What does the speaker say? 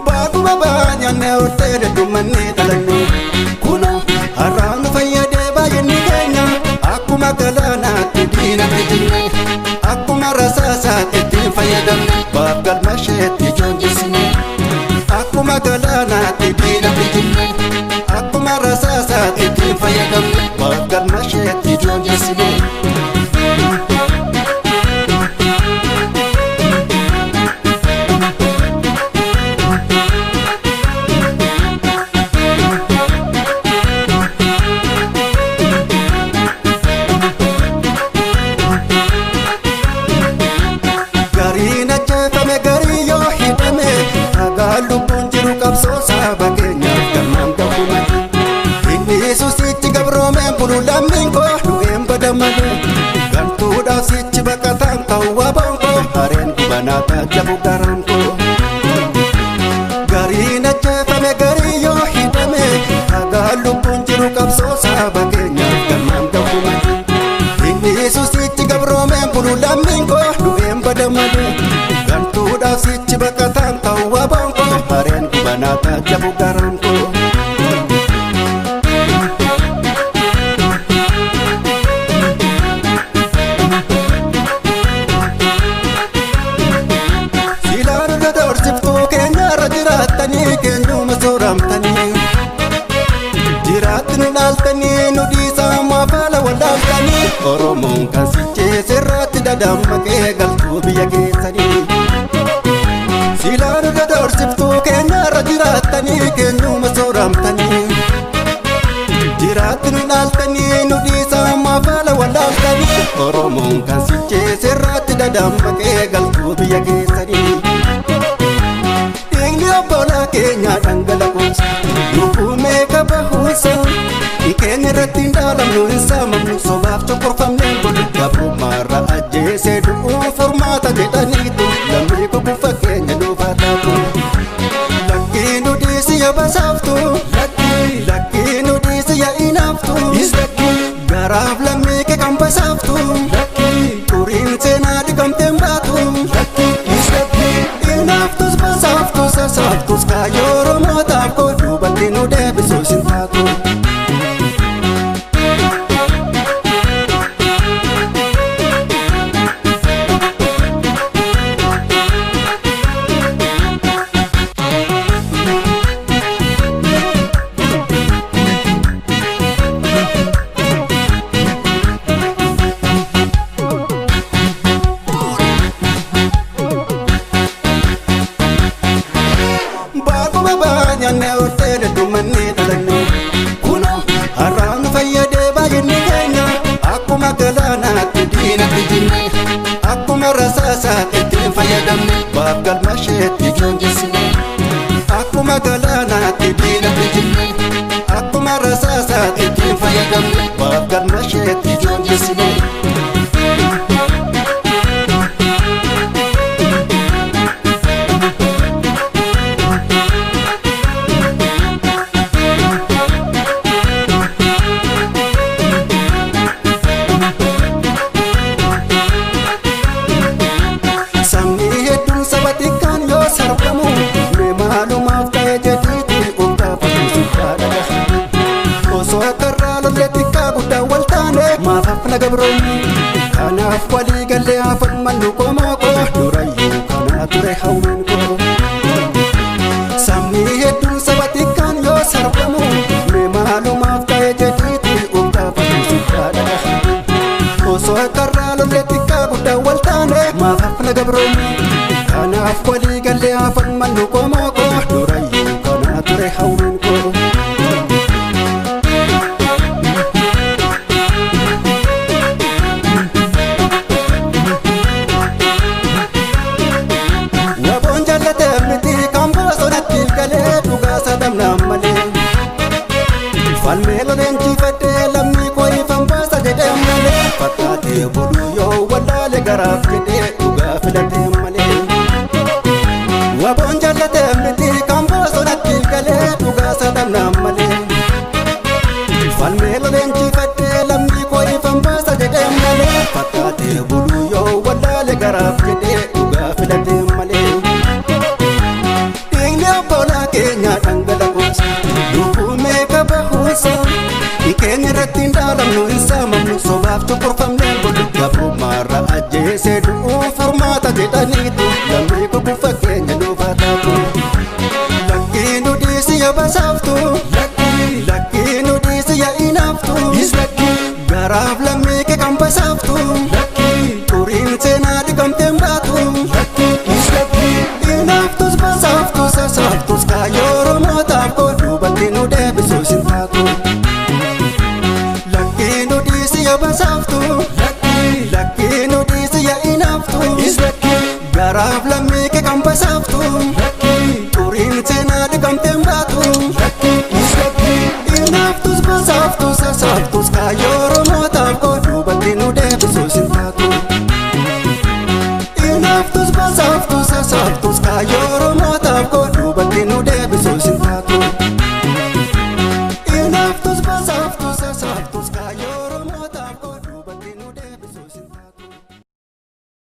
Baakuma baay'anne horteedha dhumannee dhalanne kuno har'aan nu fayyadee baay'inni keenya akkuma galaanaatti diinatti jenne akkuma rasaasaatti ittiin fayyadamne baaf galma isheetti joonjisne akkuma galaanaatti diinatti jenne akkuma rasaasaatti ittiin fayyadamne baaf galma isheetti joonjisne. Lammiin koo dhugeen badamale gantuudhaaf sichi baqataan ta'uu bonkoo hareen gubanaa tajabu garaan koo gariin ajjeefame garii yoo hidhame dhagaan lubbuun jiru qabsoo saba keenyaaf galmaan ta'uu mati inni Yesuusichi gabroomeen bulu lammiin koo dhugeen badamale gantuudhaaf sichi baqataan ta'uu bonkoo hareen gubanaa tajabu garaan koo. Oromoon kan sichee sirratti dadammaqee galtuu biyya keessanii silaan irra doorsiftuu keenyarra jiraattanii keenyuma sooramtanii jiraatti nu dhaaltanii nu dhiisaa maafaala wallaaltanii Oromoon kan sichee sirratti dadammaqee galtuu biyya keessanii dhiigni obbolaa keenyaa dhangala'uusa lubbumee qabahuusa keenya irratti hin dhaalamnu hin saamamnu sobaaf cokkorfamneen bulu gabrummaarra ajjeesee du'uun furmaata jedhaniitu lammii kukufa keenya nuufaa taatu lakkii nu dhiisiya basaaftu lakkii nu dhiisiya inaaftu garaaf lammii kee kan basaaftu turiin seenaa dhiqamteen baatu inaaftus basaaftus sasaaftus kaayyoo Oromootaaf koo duubatti nu deebisuus hin taatu. Baay'anne horteedha dhumannee dhalanne kuno har'aan nu fayyadee baay'inni keenya akkuma galaanaatti diinatti jenne akkuma rasaasaatti ittiin fayyadamne baaf galma isheetti joonjisne akkuma galaanaatti diinatti jenne akkuma rasaasaatti ittiin fayyadamne baaf galma isheetti joonjisne. Kanaaf walii galee hafan mannu qomoo koo durayyuu kanaa ture hawwiin koo sabni hedduun saba xiqqaan yoo sarbamu mee maalumaaf ta'e jedhiitti uftaafatu sudhaadha osoo akkarraa lollee xiqqaa guddaa wal taane maaf hafna gabroonni kanaaf walii galee hafan mannu qomoo koo durayyuu kanaa ture hawwiin koo. Falmeelo leenjifadhee lammii koo ifan baasa jedhee malee fakkaatee buluu yoo wallaale garaaf jedhee dhugaa filatee malee waboon jallatee miti kan bosonatti galee dhugaa sadamnaan malee falmeelo leenjifadhee lammii koo ifan baasa jedhee malee fakkaatee buluu yoo wallaale garaaf jedhee dhugaa filatee malee dhiigni sobaaf cukurfamneen bulu gabrummaarra ajjeesee du'uu furmaata jedhaniitu lammii kubbuu fakkeenya nuufaa taatu. Lakkii nu dhiisi yaa basaaftu lakkii nu dhiisi yaa inaaftu garaaf lammii kee kan basaaftu xuriin seenaa dhiqamteen baatu. Inaaftus basaaftus sasaaftus kaayyoo Oromootaaf godhuu bakki nu deebisuu sin taatu. Lakkii nu dhiisi yaa basaaftu lakkii nu dhiisi yaa inaaftu garaaf lammii kee kan basaaftu xuriin seenaa dhiqamteen baatu. Inaaftus basaaftus sasaaftus